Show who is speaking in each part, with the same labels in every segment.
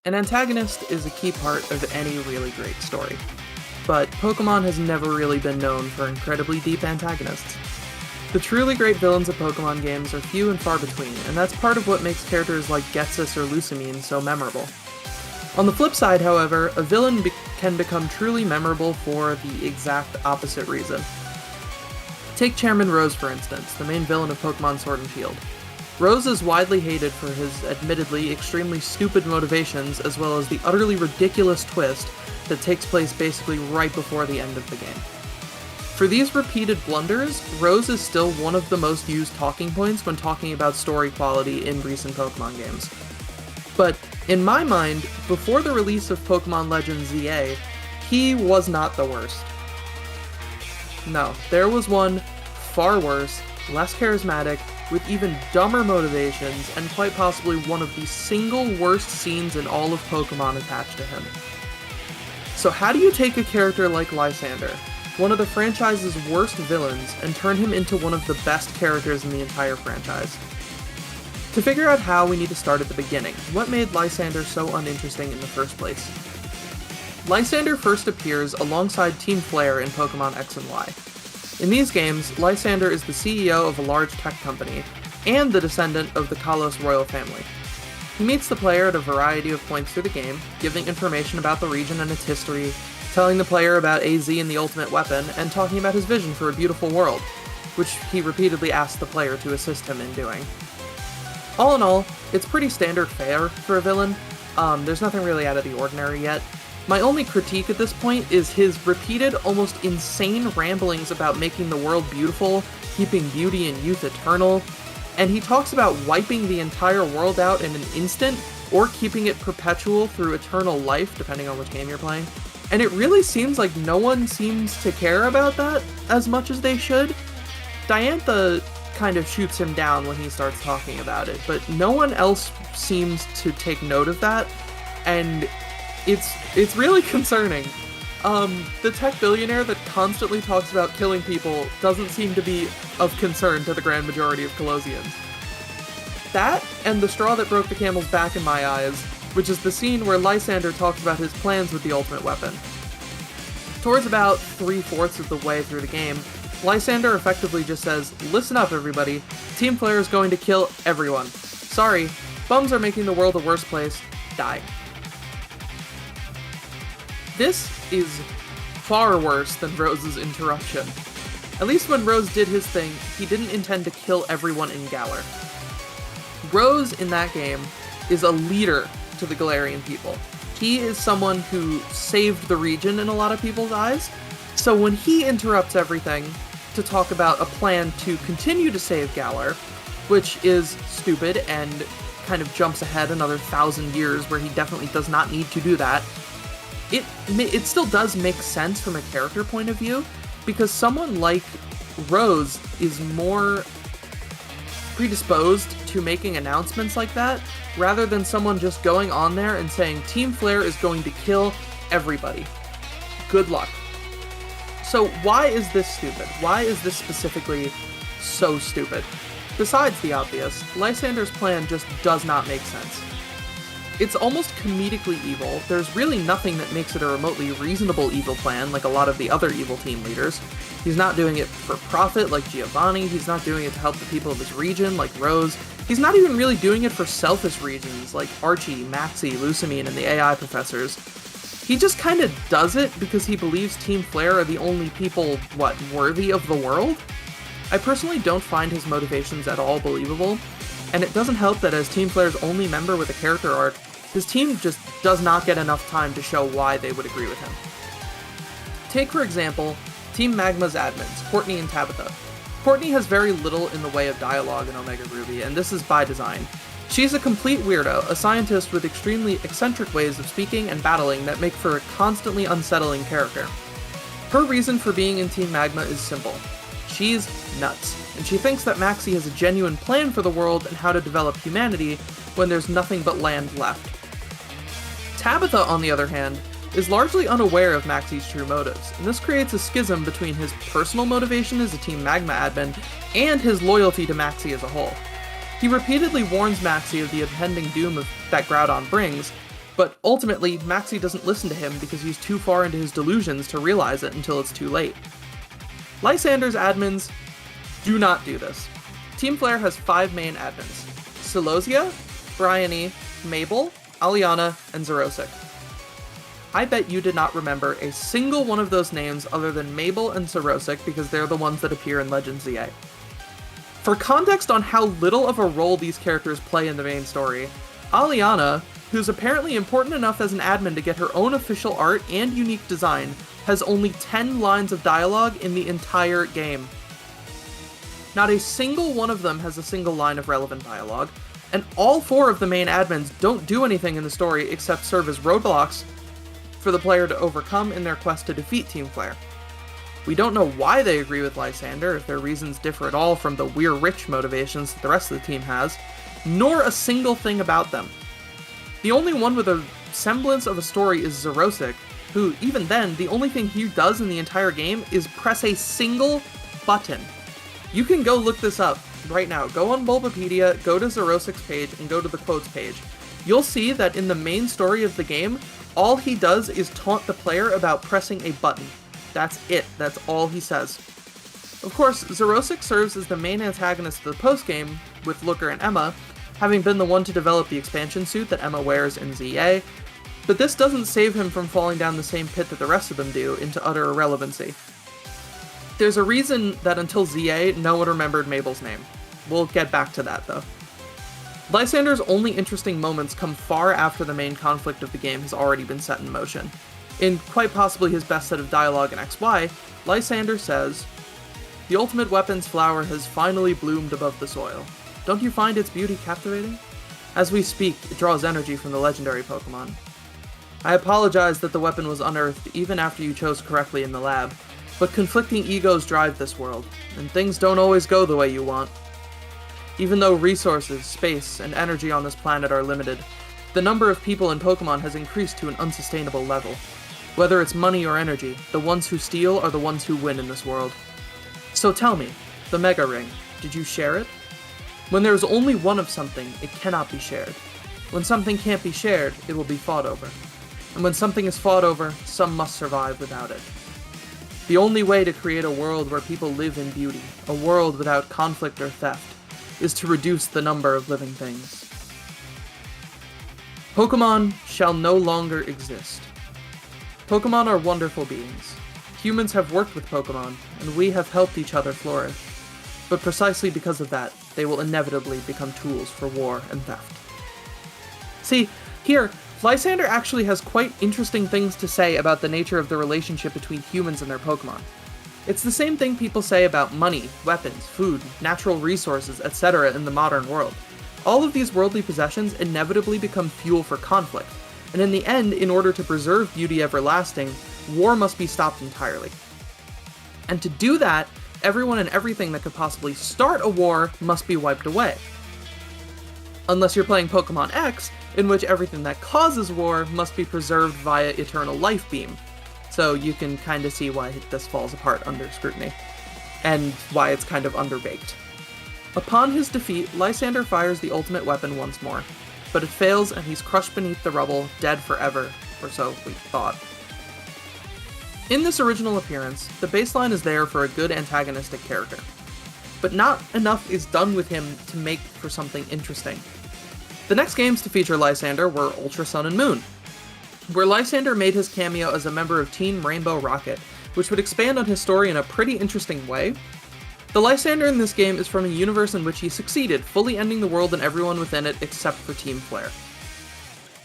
Speaker 1: An antagonist is a key part of any really great story, but Pokemon has never really been known for incredibly deep antagonists. The truly great villains of Pokemon games are few and far between, and that's part of what makes characters like Ghetsis or Lusamine so memorable. On the flip side, however, a villain can become truly memorable for the exact opposite reason. Take Chairman Rose, for instance, the main villain of Pokemon Sword and Shield. Rose is widely hated for his admittedly extremely stupid motivations, as well as the utterly ridiculous twist that takes place basically right before the end of the game. For these repeated blunders, Rose is still one of the most used talking points when talking about story quality in recent Pokemon games. But, in my mind, before the release of Pokemon Legends ZA, he was not the worst. No, there was one far worse, less charismatic, with even dumber motivations, and quite possibly one of the single worst scenes in all of Pokemon attached to him. So how do you take a character like Lysandre, one of the franchise's worst villains, and turn him into one of the best characters in the entire franchise? To figure out how, we need to start at the beginning. What made Lysandre so uninteresting in the first place? Lysandre first appears alongside Team Flare in Pokemon X and Y. In these games, Lysandre is the CEO of a large tech company, and the descendant of the Kalos royal family. He meets the player at a variety of points through the game, giving information about the region and its history, telling the player about AZ and the ultimate weapon, and talking about his vision for a beautiful world, which he repeatedly asks the player to assist him in doing. All in all, it's pretty standard fare for a villain. There's nothing really out of the ordinary yet. My only critique at this point is his repeated, almost insane ramblings about making the world beautiful, keeping beauty and youth eternal, and he talks about wiping the entire world out in an instant, or keeping it perpetual through eternal life, depending on which game you're playing. And it really seems like no one seems to care about that as much as they should. Diantha kind of shoots him down when he starts talking about it, but no one else seems to take note of that, and it's really concerning. The tech billionaire that constantly talks about killing people doesn't seem to be of concern to the grand majority of Colosians. That, and the straw that broke the camel's back in my eyes, which is the scene where Lysandre talks about his plans with the ultimate weapon. Towards about 3/4 of the way through the game, Lysandre effectively just says, "Listen up, everybody. Team Flare is going to kill everyone. Sorry, bums are making the world a worse place. Die." This is far worse than Rose's interruption. At least when Rose did his thing, he didn't intend to kill everyone in Galar. Rose, in that game, is a leader to the Galarian people. He is someone who saved the region in a lot of people's eyes, so when he interrupts everything to talk about a plan to continue to save Galar, which is stupid and kind of jumps ahead another 1,000 years where he definitely does not need to do that, it still does make sense from a character point of view, because someone like Rose is more predisposed to making announcements like that, rather than someone just going on there and saying, Team Flare is going to kill everybody. Good luck. So why is this stupid? Why is this specifically so stupid? Besides the obvious, Lysandre's plan just does not make sense. It's almost comedically evil. There's really nothing that makes it a remotely reasonable evil plan like a lot of the other evil team leaders. He's not doing it for profit like Giovanni, he's not doing it to help the people of his region like Rose, he's not even really doing it for selfish reasons like Archie, Maxie, Lusamine, and the AI professors. He just kind of does it because he believes Team Flare are the only people, worthy of the world? I personally don't find his motivations at all believable, and it doesn't help that as Team Flare's only member with a character arc, his team just does not get enough time to show why they would agree with him. Take, for example, Team Magma's admins, Courtney and Tabitha. Courtney has very little in the way of dialogue in Omega Ruby, and this is by design. She's a complete weirdo, a scientist with extremely eccentric ways of speaking and battling that make for a constantly unsettling character. Her reason for being in Team Magma is simple. She's nuts, and she thinks that Maxie has a genuine plan for the world and how to develop humanity when there's nothing but land left. Tabitha, on the other hand, is largely unaware of Maxie's true motives, and this creates a schism between his personal motivation as a Team Magma admin and his loyalty to Maxie as a whole. He repeatedly warns Maxie of the impending doom that Groudon brings, But ultimately, Maxi doesn't listen to him because he's too far into his delusions to realize it until it's too late. Lysandre's admins do not do this. Team Flare has 5 main admins: Silosia, Bryony, Mabel, Aliana, and Zerosic. I bet you did not remember a single one of those names other than Mabel and Zerosic because they're the ones that appear in Legends ZA. For context on how little of a role these characters play in the main story, Aliana, who's apparently important enough as an admin to get her own official art and unique design, has only 10 lines of dialogue in the entire game. Not a single one of them has a single line of relevant dialogue, and all 4 of the main admins don't do anything in the story except serve as roadblocks for the player to overcome in their quest to defeat Team Flare. We don't know why they agree with Lysandre, if their reasons differ at all from the "we're rich" motivations that the rest of the team has, nor a single thing about them. The only one with a semblance of a story is Zerosic, who, even then, the only thing he does in the entire game is press a single button. You can go look this up right now. Go on Bulbapedia, go to Zerosic's page, and go to the quotes page. You'll see that in the main story of the game, all he does is taunt the player about pressing a button. That's it. That's all he says. Of course, Zerosic serves as the main antagonist of the postgame, with Looker and Emma, having been the one to develop the expansion suit that Emma wears in ZA, but this doesn't save him from falling down the same pit that the rest of them do, into utter irrelevancy. There's a reason that until ZA, no one remembered Mabel's name. We'll get back to that, though. Lysandre's only interesting moments come far after the main conflict of the game has already been set in motion. In quite possibly his best set of dialogue in XY, Lysandre says, "The ultimate weapon's flower has finally bloomed above the soil. Don't you find its beauty captivating? As we speak, it draws energy from the legendary Pokemon. I apologize that the weapon was unearthed even after you chose correctly in the lab, but conflicting egos drive this world, and things don't always go the way you want. Even though resources, space, and energy on this planet are limited, the number of people in Pokemon has increased to an unsustainable level. Whether it's money or energy, the ones who steal are the ones who win in this world. So tell me, the Mega Ring, did you share it? When there is only one of something, it cannot be shared. When something can't be shared, it will be fought over. And when something is fought over, some must survive without it. The only way to create a world where people live in beauty, a world without conflict or theft, is to reduce the number of living things. Pokemon shall no longer exist. Pokemon are wonderful beings. Humans have worked with Pokemon, and we have helped each other flourish. But precisely because of that, they will inevitably become tools for war and theft." See, here, Lysandre actually has quite interesting things to say about the nature of the relationship between humans and their Pokemon. It's the same thing people say about money, weapons, food, natural resources, etc. in the modern world. All of these worldly possessions inevitably become fuel for conflict, and in the end, in order to preserve beauty everlasting, war must be stopped entirely. And to do that, everyone and everything that could possibly start a war must be wiped away. Unless you're playing Pokemon X, in which everything that causes war must be preserved via Eternal Life Beam. So you can kind of see why this falls apart under scrutiny, and why it's kind of underbaked. Upon his defeat, Lysandre fires the ultimate weapon once more, but it fails and he's crushed beneath the rubble, dead forever, or so we thought. In this original appearance, the baseline is there for a good antagonistic character, but not enough is done with him to make for something interesting. The next games to feature Lysandre were Ultra Sun and Moon, where Lysandre made his cameo as a member of Team Rainbow Rocket, which would expand on his story in a pretty interesting way. The Lysandre in this game is from a universe in which he succeeded, fully ending the world and everyone within it except for Team Flare.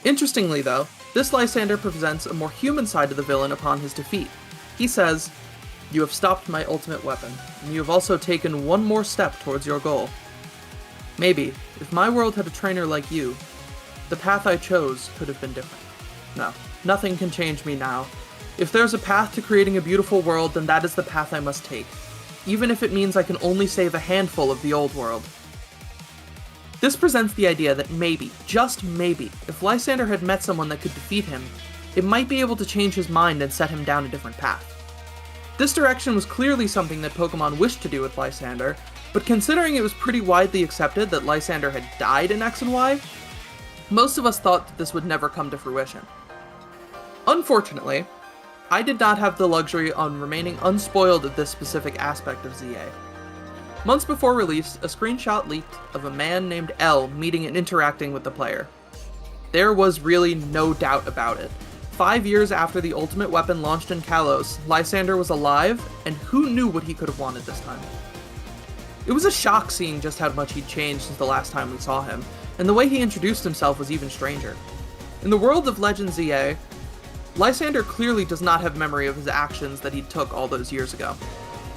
Speaker 1: Interestingly though, this Lysandre presents a more human side to the villain upon his defeat. He says, "You have stopped my ultimate weapon, and you have also taken one more step towards your goal. Maybe, if my world had a trainer like you, the path I chose could have been different. No, nothing can change me now. If there's a path to creating a beautiful world, then that is the path I must take, even if it means I can only save a handful of the old world." This presents the idea that maybe, just maybe, if Lysandre had met someone that could defeat him, it might be able to change his mind and set him down a different path. This direction was clearly something that Pokemon wished to do with Lysandre, but considering it was pretty widely accepted that Lysandre had died in X and Y, Most of us thought that this would never come to fruition. Unfortunately, I did not have the luxury on remaining unspoiled of this specific aspect of ZA. Months before release, a screenshot leaked of a man named L meeting and interacting with the player. There was really no doubt about it. 5 years after the ultimate weapon launched in Kalos, Lysandre was alive, and who knew what he could have wanted this time? It was a shock seeing just how much he'd changed since the last time we saw him, and the way he introduced himself was even stranger. In the world of Legend ZA, Lysandre clearly does not have memory of his actions that he took all those years ago.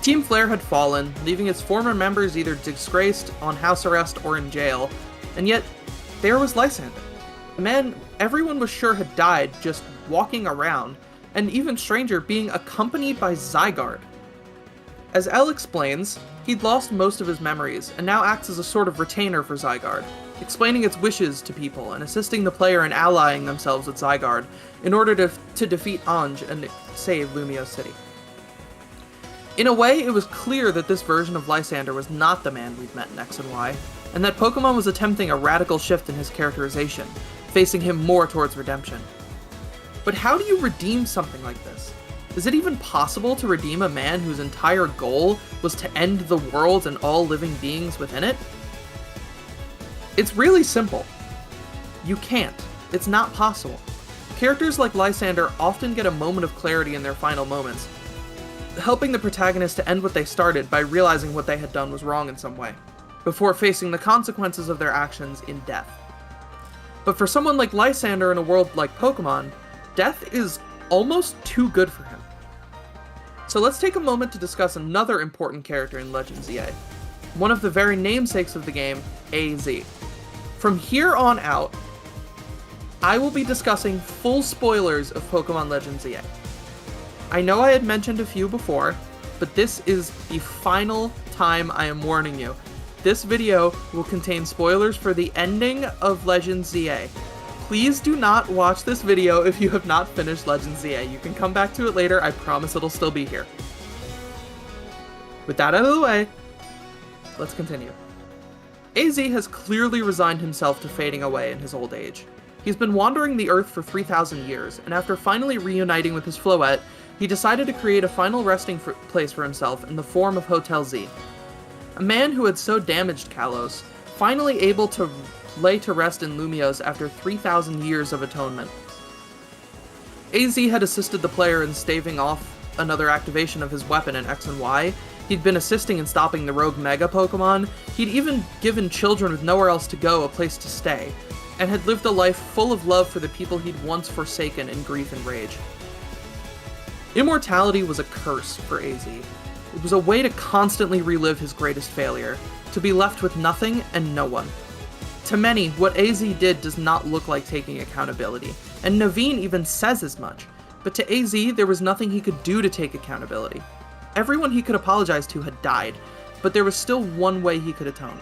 Speaker 1: Team Flare had fallen, leaving its former members either disgraced, on house arrest, or in jail, and yet, there was Lysandre. A man everyone was sure had died just walking around, and even stranger, being accompanied by Zygarde. As L explains, he'd lost most of his memories, and now acts as a sort of retainer for Zygarde, explaining its wishes to people and assisting the player in allying themselves with Zygarde in order to defeat Ange and save Lumio City. In a way, it was clear that this version of Lysandre was not the man we'd met in X and Y, and that Pokemon was attempting a radical shift in his characterization, facing him more towards redemption. But how do you redeem something like this? Is it even possible to redeem a man whose entire goal was to end the world and all living beings within it? It's really simple. You can't. It's not possible. Characters like Lysandre often get a moment of clarity in their final moments, helping the protagonist to end what they started by realizing what they had done was wrong in some way, before facing the consequences of their actions in death. But for someone like Lysandre in a world like Pokemon, death is almost too good for him. So let's take a moment to discuss another important character in Legend ZA, one of the very namesakes of the game, AZ. From here on out, I will be discussing full spoilers of Pokemon Legend ZA. I know I had mentioned a few before, but this is the final time I am warning you. This video will contain spoilers for the ending of Legend ZA. Please do not watch this video if you have not finished Legend ZA. You can come back to it later, I promise it'll still be here. With that out of the way, let's continue. AZ has clearly resigned himself to fading away in his old age. He's been wandering the Earth for 3,000 years, and after finally reuniting with his Floette, he decided to create a final resting place for himself in the form of Hotel Z. A man who had so damaged Kalos, finally able to lay to rest in Lumiose after 3,000 years of atonement. AZ had assisted the player in staving off another activation of his weapon in X and Y, he'd been assisting in stopping the rogue Mega Pokemon, he'd even given children with nowhere else to go a place to stay, and had lived a life full of love for the people he'd once forsaken in grief and rage. Immortality was a curse for AZ. It was a way to constantly relive his greatest failure, to be left with nothing and no one. To many, what AZ did does not look like taking accountability, and Naveen even says as much, but to AZ there was nothing he could do to take accountability. Everyone he could apologize to had died, but there was still one way he could atone.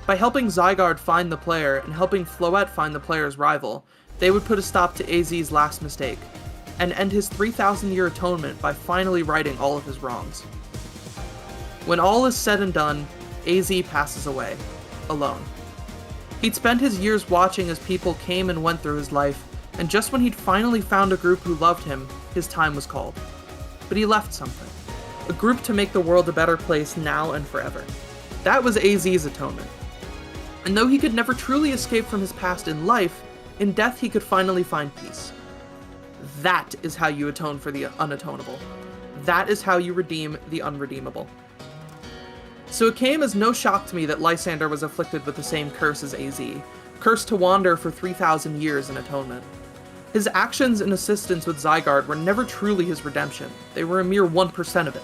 Speaker 1: By helping Zygarde find the player and helping Floette find the player's rival, they would put a stop to AZ's last mistake, and end his 3,000-year atonement by finally righting all of his wrongs. When all is said and done, AZ passes away, alone. He'd spent his years watching as people came and went through his life, and just when he'd finally found a group who loved him, his time was called. But he left something. A group to make the world a better place now and forever. That was AZ's atonement. And though he could never truly escape from his past in life, in death he could finally find peace. That is how you atone for the unatonable. That is how you redeem the unredeemable. So it came as no shock to me that Lysandre was afflicted with the same curse as AZ, cursed to wander for 3,000 years in atonement. His actions and assistance with Zygarde were never truly his redemption, they were a mere 1% of it.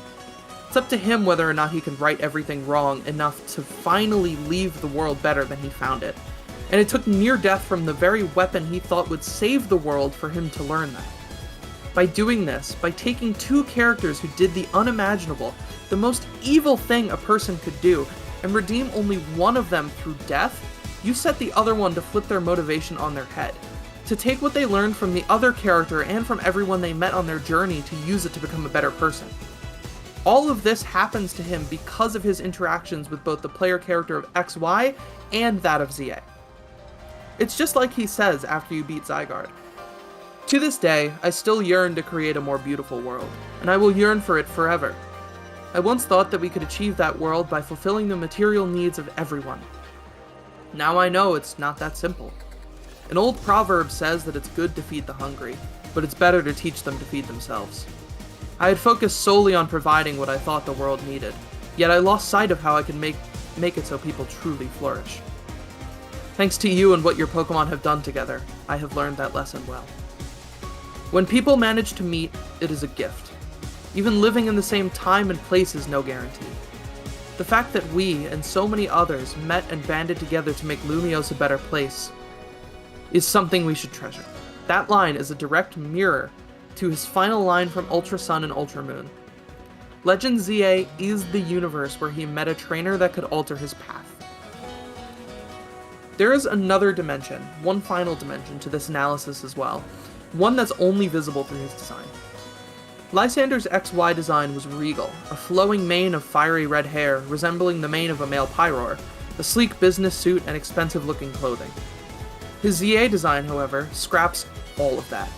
Speaker 1: It's up to him whether or not he can right everything wrong enough to finally leave the world better than he found it. And it took near death from the very weapon he thought would save the world for him to learn that. By doing this, by taking two characters who did the unimaginable, the most evil thing a person could do, and redeem only one of them through death, you set the other one to flip their motivation on their head. To take what they learned from the other character and from everyone they met on their journey to use it to become a better person. All of this happens to him because of his interactions with both the player character of XY and that of ZA. It's just like he says after you beat Zygarde. To this day, I still yearn to create a more beautiful world, and I will yearn for it forever. I once thought that we could achieve that world by fulfilling the material needs of everyone. Now I know it's not that simple. An old proverb says that it's good to feed the hungry, but it's better to teach them to feed themselves. I had focused solely on providing what I thought the world needed, yet I lost sight of how I could make it so people truly flourish. Thanks to you and what your Pokemon have done together, I have learned that lesson well. When people manage to meet, it is a gift. Even living in the same time and place is no guarantee. The fact that we, and so many others, met and banded together to make Lumiose a better place is something we should treasure. That line is a direct mirror to his final line from Ultra Sun and Ultra Moon. Legend ZA is the universe where he met a trainer that could alter his path. There is another dimension, one final dimension to this analysis as well, one that's only visible through his design. Lysandre's XY design was regal, a flowing mane of fiery red hair resembling the mane of a male Pyroar, a sleek business suit, and expensive-looking clothing. His ZA design, however, scraps all of that.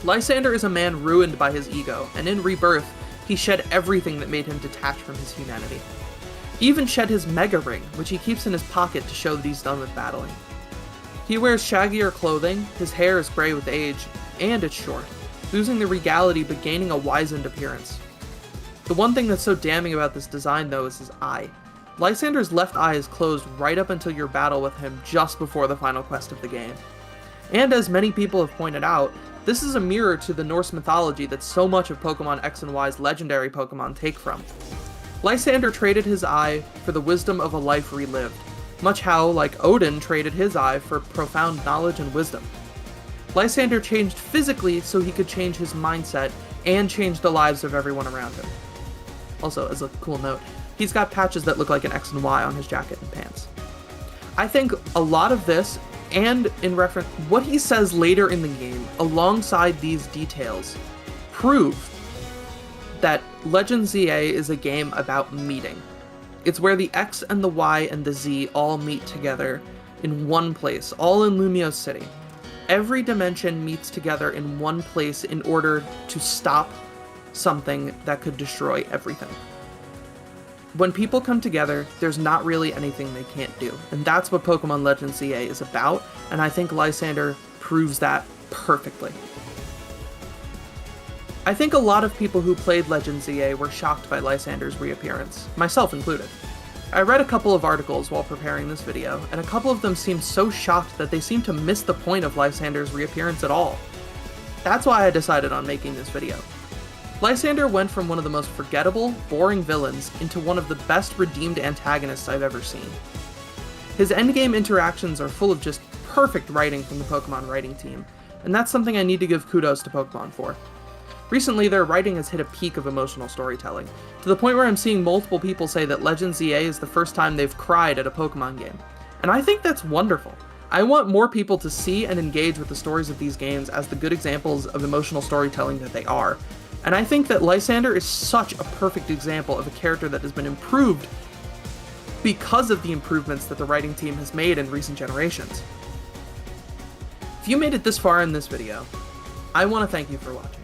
Speaker 1: Lysandre is a man ruined by his ego, and in Rebirth, he shed everything that made him detached from his humanity. He even shed his Mega Ring, which he keeps in his pocket to show that he's done with battling. He wears shaggier clothing, his hair is gray with age, and it's short, losing the regality but gaining a wizened appearance. The one thing that's so damning about this design, though, is his eye. Lysandre's left eye is closed right up until your battle with him just before the final quest of the game. And as many people have pointed out, this is a mirror to the Norse mythology that so much of Pokemon X and Y's legendary Pokemon take from. Lysandre traded his eye for the wisdom of a life relived, much how, like Odin, traded his eye for profound knowledge and wisdom. Lysandre changed physically so he could change his mindset and change the lives of everyone around him. Also, as a cool note, he's got patches that look like an X and Y on his jacket and pants. I think a lot of this, and in reference, what he says later in the game, alongside these details, prove that Legend ZA is a game about meeting. It's where the X and the Y and the Z all meet together in one place, all in Lumiose City. Every dimension meets together in one place in order to stop something that could destroy everything. When people come together, there's not really anything they can't do, and that's what Pokemon Legend ZA is about, and I think Lysandre proves that perfectly. I think a lot of people who played Legend ZA were shocked by Lysandre's reappearance, myself included. I read a couple of articles while preparing this video, and a couple of them seemed so shocked that they seemed to miss the point of Lysandre's reappearance at all. That's why I decided on making this video. Lysandre went from one of the most forgettable, boring villains into one of the best redeemed antagonists I've ever seen. His endgame interactions are full of just perfect writing from the Pokemon writing team, and that's something I need to give kudos to Pokemon for. Recently, their writing has hit a peak of emotional storytelling, to the point where I'm seeing multiple people say that Legend ZA is the first time they've cried at a Pokemon game. And I think that's wonderful. I want more people to see and engage with the stories of these games as the good examples of emotional storytelling that they are. And I think that Lysandre is such a perfect example of a character that has been improved because of the improvements that the writing team has made in recent generations. If you made it this far in this video, I want to thank you for watching.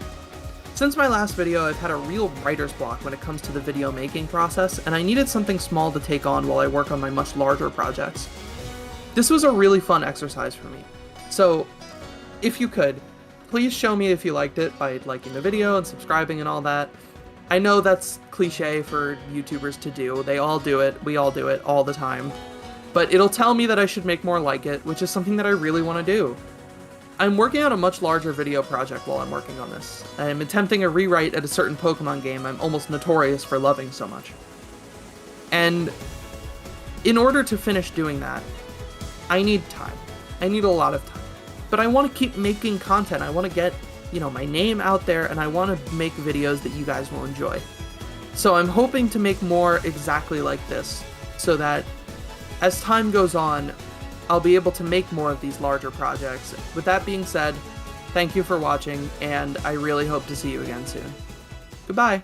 Speaker 1: Since my last video, I've had a real writer's block when it comes to the video making process, and I needed something small to take on while I work on my much larger projects. This was a really fun exercise for me. So, if you could, please show me if you liked it by liking the video and subscribing and all that. I know that's cliche for YouTubers to do. They all do it. We all do it all the time. But it'll tell me that I should make more like it, which is something that I really want to do. I'm working on a much larger video project while I'm working on this. I'm attempting a rewrite at a certain Pokemon game I'm almost notorious for loving so much. And in order to finish doing that, I need time. I need a lot of time. But I want to keep making content. I want to get, my name out there, and I want to make videos that you guys will enjoy. So I'm hoping to make more exactly like this, so that as time goes on, I'll be able to make more of these larger projects. With that being said, thank you for watching, and I really hope to see you again soon. Goodbye!